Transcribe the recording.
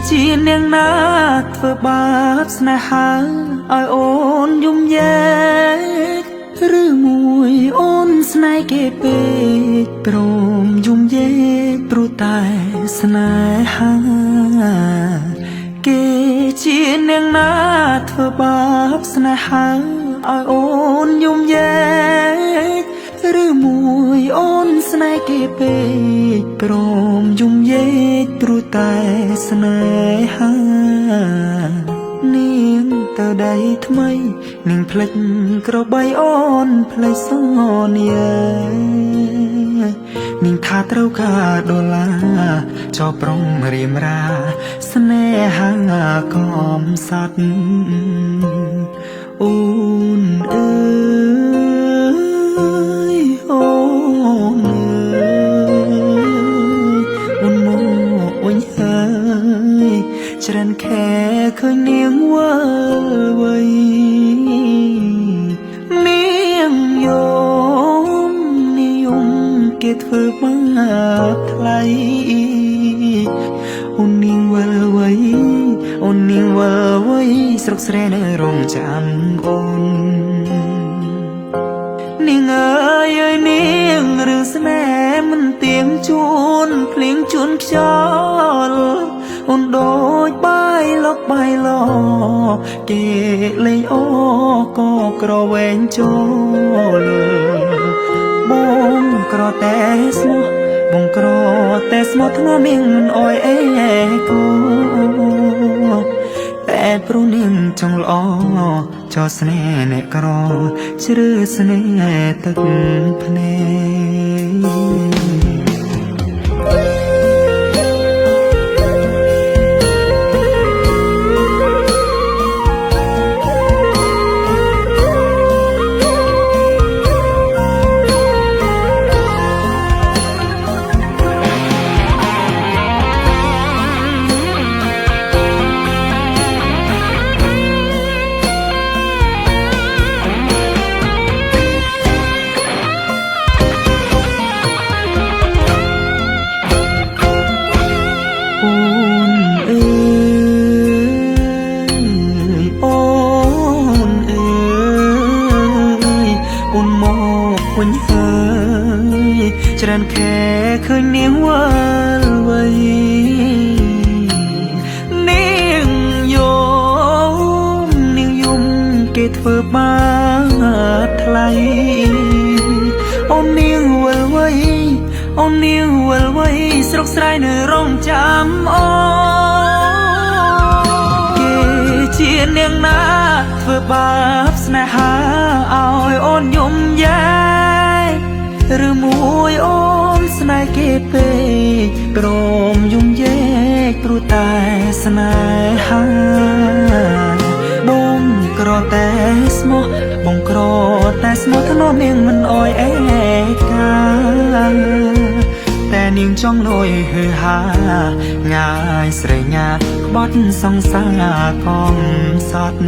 ជានាងណាធ្វើបាបស្នេហាឲ្យអូនយំយែកឬមួយអូនស្នេហ៍គេពេកព្រមយំយែកព្រោះតែស្នេហាគេជានាងណាធ្វើបាបស្នេហាឲ្យអូនយំយែកឬមួយអូនស្នេហ៍គេពេកព្រមយំយែកព្រោះតែស្នេហានាងទៅដៃថ្មីនាងផ្លិចក្របីអូនផ្លេចសនានាងថាត្រូវការដុល្លារចោប្រុងរៀមរាស្នេហាកំសត់អូនអើយអូនអើយអូនមកវិញហើយច្រើនខែឃើញនាងវើវៃនាងយំគេធ្វើបាបថ្លៃអូននាងវល់វៃអូននាងវល់វៃស្រុកស្រែនៅរងចាំអូននាងអើយអើយនាងរឿងស្នេហ៍មិនទៀងជួនភ្លៀងជួនខ្យល់អូនដូចបាយលកបាយឡគេលេងអូក៏ក្រវែងចូលបងក្រតែស្មោះបងក្រតែស្មោះធ្ងមៀងមិនអយអេគូតែព្រោះនាងចង់ល្អចោស្នេហ៍អ្នកក្រជ្រឺស្នេហ៍ទឹកភ្នែកវិញហើយច្រើនខែឃើញនាងវល់វៃនាងយំគេធ្វើបាបថ្លៃអូននាងវល់វៃអូននាងវល់វៃស្រុកស្រែនៅរងចាំអូគេជានាងណាធ្វើបាបស្នេហាឲ្យអូនយំយែឬមួយអូនស្នេហ៍គេពេកព្រមយំយែកព្រោះតែស្នេហាបងក្រតែស្មោះបងក្រតែស្មោះធ្នមនាងមិនអយអេកាតែនាងចង់លួយហឺហាងាយស្រេញញាក្បត់សង្សារកំសត់